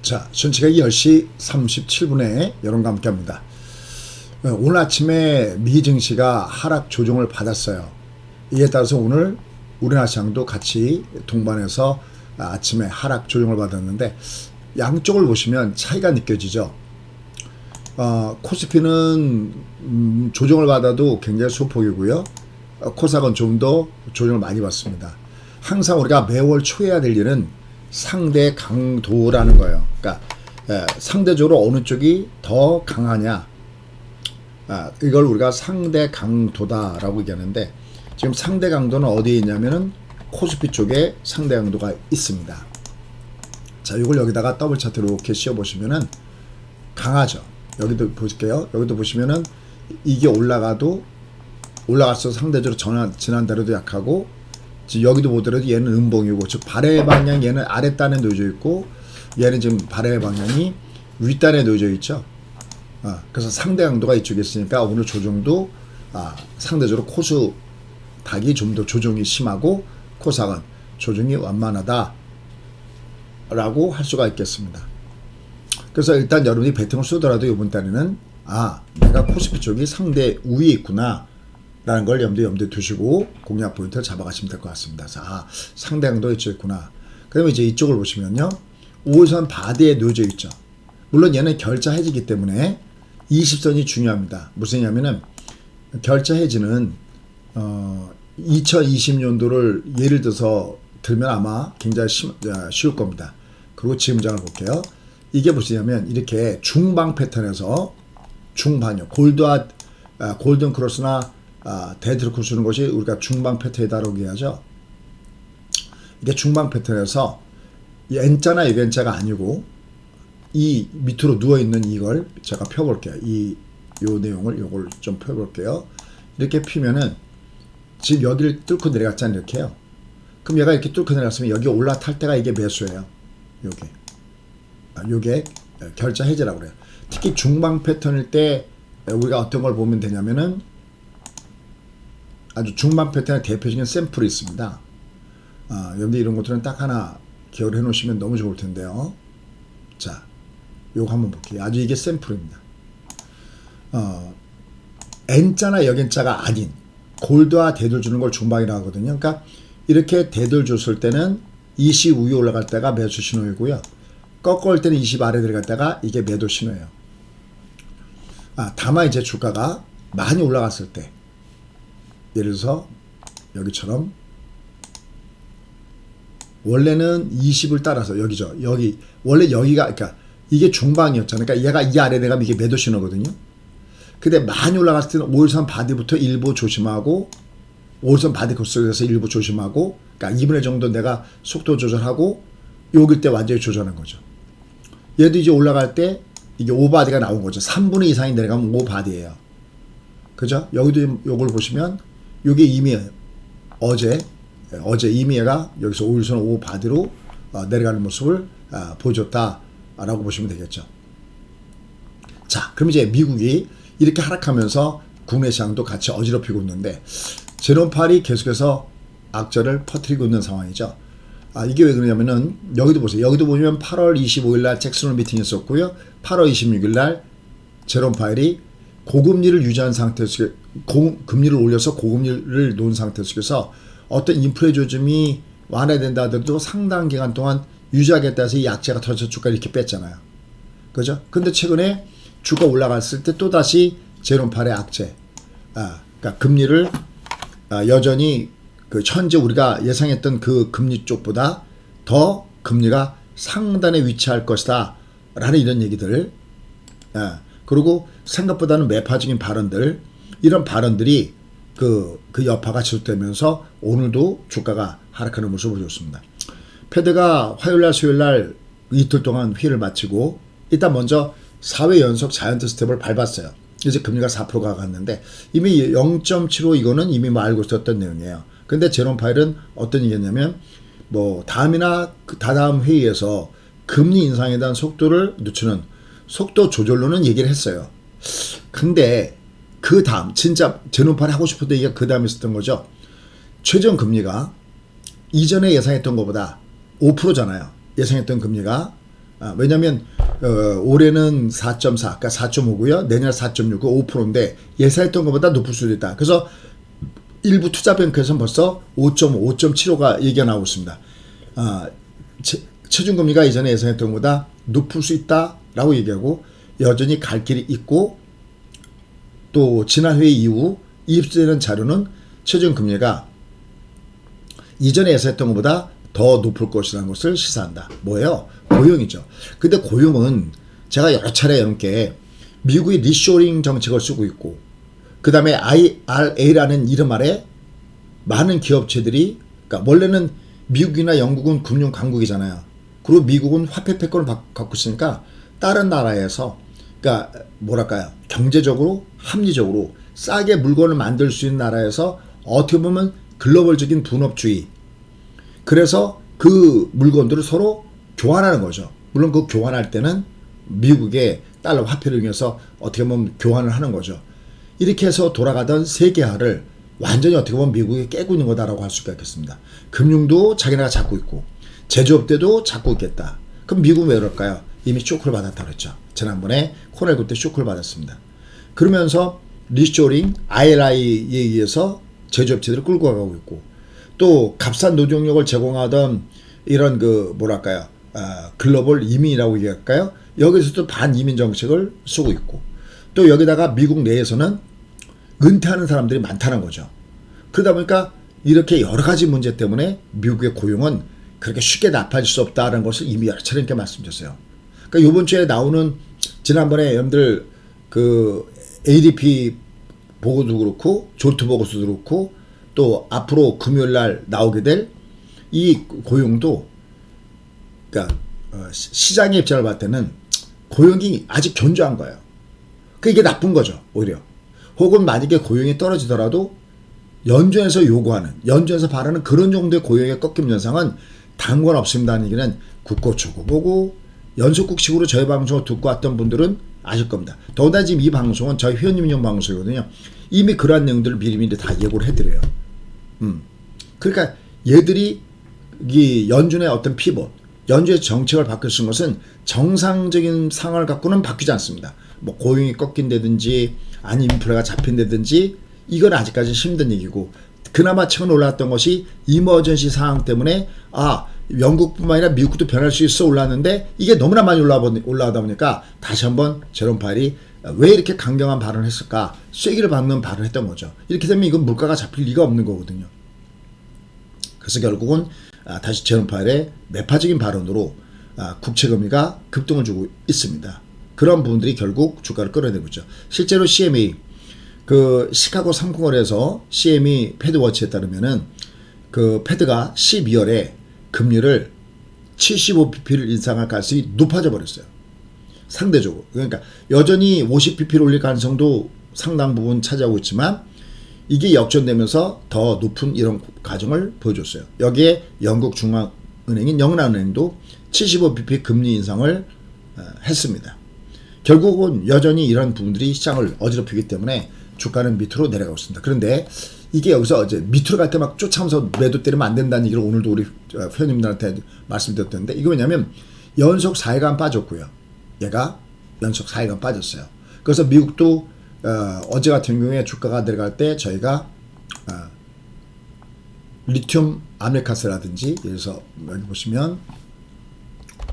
자, 현재가 10시 37분에 여러분과 함께 합니다. 오늘 아침에 미 증시가 하락 조정을 받았어요. 이에 따라서 오늘 우리나라 시장도 같이 동반해서 아침에 하락 조정을 받았는데 양쪽을 보시면 차이가 느껴지죠. 코스피는 조정을 받아도 굉장히 소폭이고요. 코스닥은 좀 더 조정을 많이 받습니다. 항상 우리가 매월 초해야 될 일은 상대 강도라는 거예요. 그러니까 상대적으로 어느 쪽이 더 강하냐, 이걸 우리가 상대 강도다라고 얘기하는데, 지금 상대 강도는 어디에 있냐면은 코스피 쪽에 상대 강도가 있습니다. 자, 이걸 여기다가 더블 차트로 이렇게 씌워 보시면은 강하죠. 여기도 보실게요. 여기도 보시면은 이게 올라갔어 상대적으로 지난달에도 약하고, 여기도 보더라도 얘는 음봉이고, 즉 발의 방향 얘는 아랫단에 놓여져 있고, 얘는 지금 발의 방향이 윗단에 놓여져 있죠. 그래서 상대 강도가 이쪽에 있으니까 오늘 조정도 상대적으로 코스닥이 좀 더 조정이 심하고 코스닥은 조정이 완만하다 라고 할 수가 있겠습니다. 그래서 일단 여러분이 배팅을 쏘더라도 이번 달에는 내가 코스피 쪽이 상대 우위에 있구나 라는 걸 염두에 두시고 공략 포인트를 잡아가시면 될 것 같습니다. 자, 상대 강도 이쪽에 있구나. 그러면 이제 이쪽을 보시면요, 5일선 바디에 놓여져 있죠. 물론 얘는 결자 해지이기 때문에 20선이 중요합니다. 무슨 얘기냐면은 결자 해지는 2020년도를 예를 들어서 들면 아마 굉장히 쉬울 겁니다. 그리고 지금 장을 볼게요. 이게 무엇이냐면 이렇게 중방 패턴에서 중반요, 골든 크로스나 데드 크로스는 것이 우리가 중방 패턴이다라고 얘기하죠. 이게 중방 패턴에서 이 N자나 N자가 아니고 이 밑으로 누워있는 이걸 제가 펴볼게요. 요 내용을 요걸 좀 펴볼게요. 이렇게 피면은 지금 여기를 뚫고 내려갔잖아요. 이렇게요. 그럼 얘가 이렇게 뚫고 내려갔으면 여기 올라탈 때가 이게 매수예요. 요게 결자 해제라고 그래요. 특히 중방 패턴일 때 우리가 어떤 걸 보면 되냐면은 아주 중방 패턴의 대표적인 샘플이 있습니다. 여러분들 이런 것들은 딱 하나 기억을 해 놓으시면 너무 좋을 텐데요. 자, 요거 한번 볼게요. 아주 이게 샘플입니다. N자나 역N자가 아닌 골드와 대들 주는 걸 중방이라고 하거든요. 그러니까 이렇게 대들 줬을 때는 20 위에 올라갈 때가 매수 신호이고요. 꺾어 올 때는 20 아래 들어갈 때가 이게 매도 신호예요. 다만 이제 주가가 많이 올라갔을 때, 예를 들어서 여기처럼 원래는 20을 따라서 여기죠. 원래 여기가, 그러니까 이게 중방이었잖아요. 그러니까 얘가 이 아래 내가 이게 매도 신호거든요. 근데 많이 올라갔을 때는 5일선 바디부터 일부 조심하고, 5일선 바디 코스에서 일부 조심하고, 그러니까 2분의 정도 내가 속도 조절하고, 여길 때 완전히 조절한 거죠. 얘도 이제 올라갈 때 이게 5바디가 나온 거죠. 3분의 2 이상이 내려가면 5바디예요. 그죠? 여기도 요걸 보시면 요게 이미 어제 이미 얘가 여기서 5일선 5바디로 내려가는 모습을 보여줬다라고 보시면 되겠죠. 자, 그럼 이제 미국이 이렇게 하락하면서 국내 시장도 같이 어지럽히고 있는데, 제롬팔이 계속해서 악재를 퍼뜨리고 있는 상황이죠. 이게 왜 그러냐면은 여기도 보세요. 여기도 보면 8월 25일 날 잭슨홀 미팅이 있었고요. 8월 26일 날 제롬 파웰이 고금리를 유지한 상태 속에 금리를 올려서 고금리를 놓은 상태 속에서 어떤 인플레 조짐이 완화된다 하더라도 상당한 기간 동안 유지하겠다 해서 이 약재가 터져서 주가를 이렇게 뺐잖아요. 그죠? 근데 최근에 주가 올라갔을 때 또다시 제롬 파웰의 악재, 그러니까 금리를 여전히 현재 우리가 예상했던 그 금리 쪽보다 더 금리가 상단에 위치할 것이다 라는 이런 얘기들, 그리고 생각보다는 매파적인 발언들, 이런 발언들이 그 여파가 지속되면서 오늘도 주가가 하락하는 모습을 보였습니다. 패드가 화요일날 수요일날 이틀 동안 회의를 마치고 일단 먼저 4회 연속 자이언트 스텝을 밟았어요. 이제 금리가 4%가 갔는데 이미 0.75 이거는 이미 알고 있었던 내용이에요. 근데 제롬 파웰은 어떤 얘기했냐면 다음이나 다다음 회의에서 금리 인상에 대한 속도를 늦추는 속도 조절로는 얘기를 했어요. 근데 그 다음 진짜 제롬 파웰이 하고 싶었던 얘기가 그 다음에 있었던 거죠. 최종 금리가 이전에 예상했던 것보다 5%잖아요. 예상했던 금리가 왜냐하면 올해는 4.4, 아까 4.5고요. 내년 4.6, 5%인데 예상했던 것보다 높을 수도 있다. 그래서 일부 투자뱅크에서는 벌써 5.5, 5.75가 얘기가 나오고 있습니다. 체중금리가 이전에 예상했던 것보다 높을 수 있다라고 얘기하고 여전히 갈 길이 있고 또 지난 회의 이후 입수되는 자료는 체중금리가 이전에 예상했던 것보다 더 높을 것이라는 것을 시사한다. 뭐예요? 고용이죠. 근데 고용은 제가 여러 차례 여러분께 미국이 리쇼링 정책을 쓰고 있고 그 다음에 IRA라는 이름 아래 많은 기업체들이 그러니까 원래는 미국이나 영국은 금융 강국이잖아요. 그리고 미국은 화폐 패권을 갖고 있으니까 다른 나라에서 그러니까 뭐랄까요? 경제적으로 합리적으로 싸게 물건을 만들 수 있는 나라에서 어떻게 보면 글로벌적인 분업주의 그래서 그 물건들을 서로 교환하는 거죠. 물론 그 교환할 때는 미국의 달러 화폐를 이용해서 어떻게 보면 교환을 하는 거죠. 이렇게 해서 돌아가던 세계화를 완전히 어떻게 보면 미국이 깨고 있는 거다라고 할 수가 있겠습니다. 금융도 자기네가 잡고 있고 제조업대도 잡고 있겠다. 그럼 미국은 왜 그럴까요? 이미 쇼크를 받았다고 했죠. 지난번에 코로나19 때 쇼크를 받았습니다. 그러면서 리쇼링, IRA에 의해서 제조업체들을 끌고 가고 있고 또 값싼 노동력을 제공하던 이런 그 뭐랄까요? 글로벌 이민이라고 얘기할까요? 여기서도 반이민 정책을 쓰고 있고 또 여기다가 미국 내에서는 은퇴하는 사람들이 많다는 거죠. 그러다 보니까 이렇게 여러 가지 문제 때문에 미국의 고용은 그렇게 쉽게 나빠질 수 없다는 것을 이미 여러 차례 말씀드렸어요. 그러니까 이번 주에 나오는 지난번에 여러분들 그 ADP 보고도 그렇고 조트 보고서도 그렇고 또 앞으로 금요일 날 나오게 될 이 고용도 그러니까 시장의 입장을 봤을 때는 고용이 아직 견조한 거예요. 이게 나쁜 거죠, 오히려. 혹은 만약에 고용이 떨어지더라도 연준에서 요구하는, 연준에서 바라는 그런 정도의 고용의 꺾임 현상은 당관 없습니다는 얘기는 국고초고 보고 연속국식으로 저희 방송을 듣고 왔던 분들은 아실 겁니다. 더군다나 지금 이 방송은 저희 회원님용 방송이거든요. 이미 그러한 내용들을 미리미리 다 예고를 해드려요. 그러니까 얘들이 이 연준의 어떤 피벗, 연준의 정책을 바꿀 수 있는 것은 정상적인 상황을 갖고는 바뀌지 않습니다. 뭐 고용이 꺾인다든지 아니 인플레가 잡힌다든지 이건 아직까지 힘든 얘기고 그나마 최근 올라왔던 것이 이머전시 상황 때문에 영국뿐만 아니라 미국도 변할 수 있어 올랐는데 이게 너무나 많이 올라가다 보니까 다시 한번 제롬 파웰이 왜 이렇게 강경한 발언을 했을까 쐐기를 박는 발언을 했던 거죠. 이렇게 되면 이건 물가가 잡힐 리가 없는 거거든요. 그래서 결국은 다시 제롬 파웰의 매파적인 발언으로 국채금리가 급등을 주고 있습니다. 그런 부분들이 결국 주가를 끌어내고 있죠. 실제로 CME 그 시카고 상공거래에서 CME 패드워치에 따르면은 그 패드가 12월에 금리를 75pp를 인상할 가능성이 높아져 버렸어요. 상대적으로. 그러니까 여전히 50pp를 올릴 가능성도 상당 부분 차지하고 있지만 이게 역전되면서 더 높은 이런 과정을 보여줬어요. 여기에 영국 중앙은행인 영란은행도 75pp 금리 인상을 했습니다. 결국은 여전히 이런 부분들이 시장을 어지럽히기 때문에 주가는 밑으로 내려가고 있습니다. 그런데 이게 여기서 이제 밑으로 갈 때 막 쫓아오면서 매도 때리면 안 된다는 얘기를 오늘도 우리 회원님들한테 말씀드렸던데 이거 왜냐면 연속 4일간 빠졌고요. 얘가 연속 4일간 빠졌어요. 그래서 미국도 어제 같은 경우에 주가가 내려갈 때 저희가 리튬 아메리카스라든지 예를 들어서 여기 보시면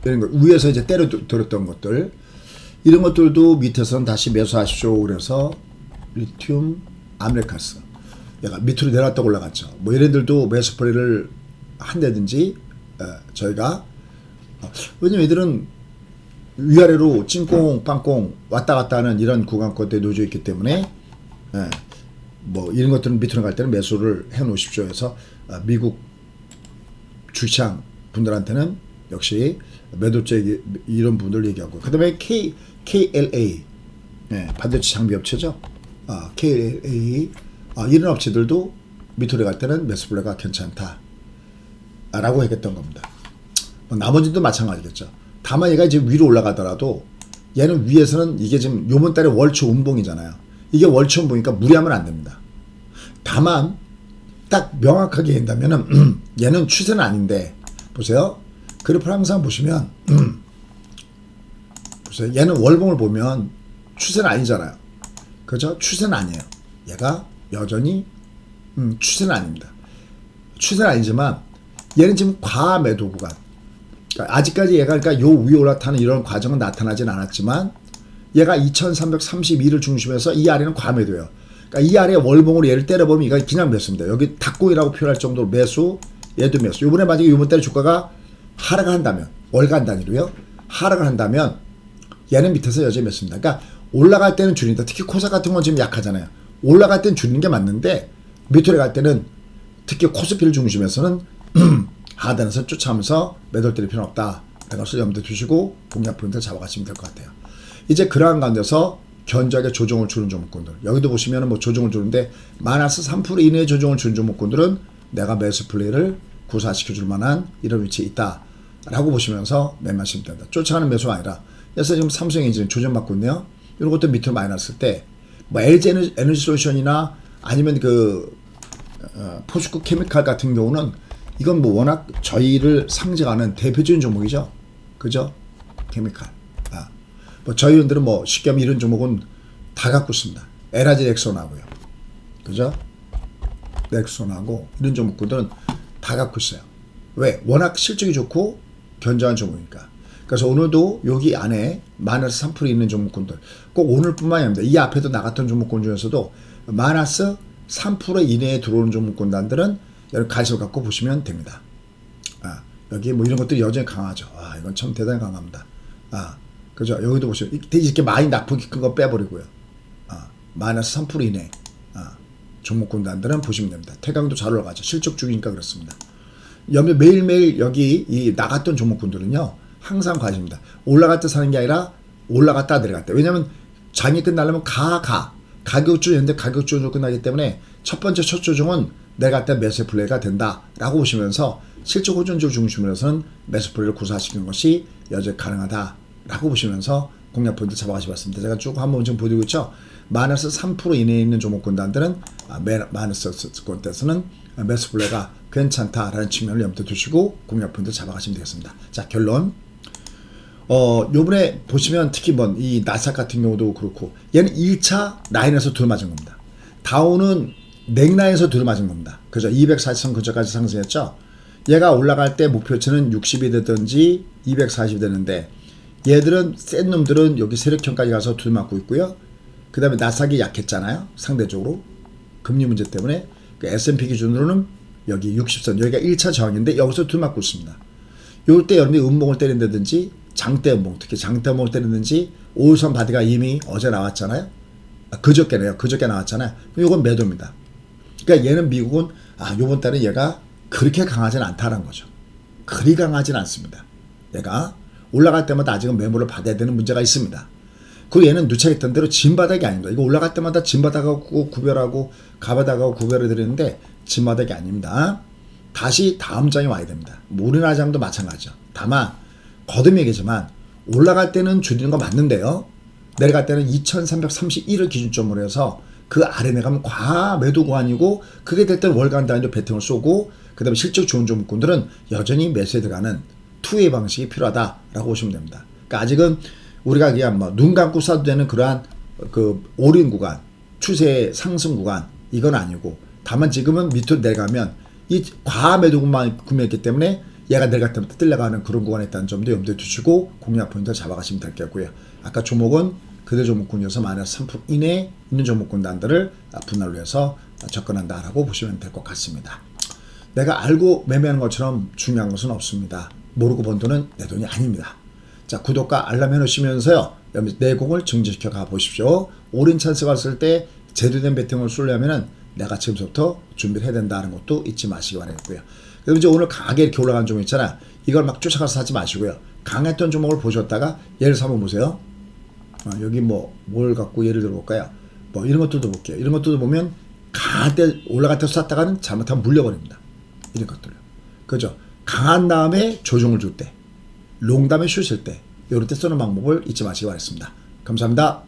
이런 거 위에서 이제 때려들었던 것들 이런 것들도 밑에서는 다시 매수하십시오. 그래서 리튬 아메리카스 얘가 밑으로 내려왔다고 올라갔죠. 뭐 얘네들도 매수 플레이를 한다든지 저희가 왜냐면 얘들은 위아래로 찐꽁 빵꽁 왔다 갔다 하는 이런 구간권대에 놓여져 있기 때문에 뭐 이런 것들은 밑으로 갈 때는 매수를 해 놓으십시오 해서 미국 주시장 분들한테는 역시 매도죄 이런 분들 얘기하고 그 다음에 KLA 반도체 장비 업체죠. KLA 이런 업체들도 밑으로 갈 때는 매수 플레이가 괜찮다 라고 했던 겁니다. 나머지도 마찬가지겠죠. 다만 얘가 이제 위로 올라가더라도 얘는 위에서는 이게 지금 요번 달에 월초 운봉이잖아요. 이게 월초 운봉이니까 무리하면 안 됩니다. 다만 딱 명확하게 한다면은 얘는 추세는 아닌데 보세요. 그래프를 항상 보시면 보세요. 얘는 월봉을 보면 추세는 아니잖아요. 그죠? 추세는 아니에요. 얘가 여전히 추세는 아닙니다. 추세는 아니지만 얘는 지금 과매도 구간. 그러니까 아직까지 얘가 그러니까 요 위에 올라타는 이런 과정은 나타나진 않았지만 얘가 2332를 중심해서 이 아래는 과매도예요. 그러니까 이 아래 월봉으로 얘를 때려보면 이거 그냥 매수입니다. 여기 닭공이라고 표현할 정도로 매수, 얘도 매수. 요번에 만약에 이번 달에 주가가 하락을 한다면 월간 단위로요. 하락을 한다면 얘는 밑에서 여전히 매수입니다. 그러니까 올라갈 때는 줄인다. 특히 코스닥 같은 건 지금 약하잖아요. 올라갈 때는 줄이는 게 맞는데 밑으로 갈 때는 특히 코스피를 중심해서는 하단에서 쫓아오면서 매도를 때릴 필요는 없다. 이것을 염두에 두시고 공략 포인트를 잡아가시면 될 것 같아요. 이제 그러한 가운데서 견적에 조정을 주는 종목군들. 여기도 보시면은 뭐 조정을 주는데 마이너스 3% 이내의 조정을 주는 종목군들은 내가 매수 플레이를 구사시켜 줄 만한 이런 위치에 있다라고 보시면서 매매하시면 됩니다. 쫓아가는 매수가 아니라 그래서 지금 삼성엔진 조정받고 있네요. 이런 것도 밑으로 많이 났을 때 뭐 LG 에너지 솔루션이나 아니면 그 포스코 케미칼 같은 경우는 이건 뭐 워낙 저희를 상징하는 대표적인 종목이죠. 그죠? 케미칼. 뭐 저희 회원들은 뭐 쉽게 하면 이런 종목은 다 갖고 있습니다. 에라지 넥손하고요. 그죠? 넥손하고 이런 종목들은 다 갖고 있어요. 왜? 워낙 실적이 좋고 견조한 종목이니까. 그래서 오늘도 여기 안에 마이너스 3% 있는 종목군들 꼭 오늘뿐만이 아닙니다. 이 앞에도 나갔던 종목군 중에서도 마이너스 3% 이내에 들어오는 종목군단들은 여러분 관심을 갖고 보시면 됩니다. 여기 뭐 이런 것들이 여전히 강하죠. 이건 참 대단히 강합니다. 그죠? 여기도 보시면 이렇게 많이 낙폭이 큰 거 빼버리고요. 마이너스 3% 이내 종목군단들은 보시면 됩니다. 태강도 잘 올라가죠. 실적 중이니까 그렇습니다. 매일매일 여기 이 나갔던 종목군들은요. 항상 관심입니다. 올라갈 때 사는 게 아니라 올라갔다 내려갔다. 왜냐하면 장이 끝나려면 가격 조정인데 가격 조정으로 끝나기 때문에 첫 번째 첫 조정은 내가 때 매수 플레이가 된다라고 보시면서 실적 호전적 중심으로 해서는 매수 플레이를 구사시키는 것이 여전히 가능하다라고 보시면서 공략 포인트 잡아가시기 바랍니다. 제가 쭉 한번 좀 보여드리고 있죠. 마이너스 3% 이내에 있는 종목군단들은 마이너스권대에서는 매수 플레이가 괜찮다라는 측면을 염두에 두시고 공략 포인트 잡아가시면 되겠습니다. 자, 결론. 요번에 보시면 특히 이 나스닥 같은 경우도 그렇고 얘는 1차 라인에서 들어맞은 겁니다. 다우는 넥라인에서 들어맞은 겁니다. 그죠? 240선 근처까지 상승했죠? 얘가 올라갈 때 목표치는 60이 되든지 240이 되는데 얘들은 센 놈들은 여기 세력형까지 가서 들어맞고 있고요. 그 다음에 나스닥이 약했잖아요. 상대적으로. 금리 문제 때문에 그 S&P 기준으로는 여기 60선 여기가 1차 저항인데 여기서 들어맞고 있습니다. 요럴 때 여러분이 음봉을 때린다든지 장대 음봉, 특히 장대 음봉을 때리는지 5일선 바디가 이미 어제 나왔잖아요. 그저께네요. 그저께 나왔잖아요. 그럼 이건 매도입니다. 그러니까 얘는 미국은 요번 달에 얘가 그렇게 강하진 않다는 거죠. 그리 강하진 않습니다. 얘가 올라갈 때마다 아직은 매물을 받아야 되는 문제가 있습니다. 그리고 얘는 누차했던 대로 진바닥이 아닙니다. 이거 올라갈 때마다 진바닥하고 구별하고 가바닥하고 구별을 드리는데 진바닥이 아닙니다. 다시 다음 장에 와야 됩니다. 우리나라 장도 마찬가지죠. 다만 거듭 얘기지만 올라갈 때는 줄이는 거 맞는데요. 내려갈 때는 2331을 기준점으로 해서 그 아래 내가면 과매도 구간이고 그게 될 때는 월간 단위로 배팅을 쏘고 그 다음에 실적 좋은 종목군들은 여전히 매수에 들어가는 투웨이 방식이 필요하다라고 보시면 됩니다. 그러니까 아직은 우리가 그냥 눈 감고 쏴도 되는 그러한 그 올인 구간, 추세 상승 구간 이건 아니고 다만 지금은 밑으로 내려가면 이 과매도구만 구매했기 때문에 얘가 내려갈 때부터 뜰려가는 그런 구간에 있다는 점도 염두에 두시고 공략 포인트를 잡아가시면 될 거고요. 아까 종목은 그대 종목군이어서 마이너스 3% 이내에 있는 종목군단들을 분할로 해서 접근한다라고 보시면 될 것 같습니다. 내가 알고 매매하는 것처럼 중요한 것은 없습니다. 모르고 번 돈은 내 돈이 아닙니다. 자, 구독과 알람 해놓으시면서요. 내공을 증진시켜 가보십시오. 올인 찬스가 왔을 때 제대로 된 배팅을 쏠려면은 내가 지금부터 준비를 해야 된다는 것도 잊지 마시기 바라겠고요. 그리고 이제 오늘 강하게 이렇게 올라간 종목 있잖아. 이걸 막 쫓아가서 사지 마시고요. 강했던 종목을 보셨다가 예를 들어서 한번 보세요. 여기 뭘 갖고 예를 들어 볼까요? 이런 것들도 볼게요. 이런 것들도 보면 강할 때 올라갈 때 쐈다가는 잘못하면 물려버립니다. 이런 것들요. 그죠? 강한 다음에 조정을 줄 때, 롱 다음에 쉬실 때, 이럴 때 쓰는 방법을 잊지 마시기 바랍니다. 감사합니다.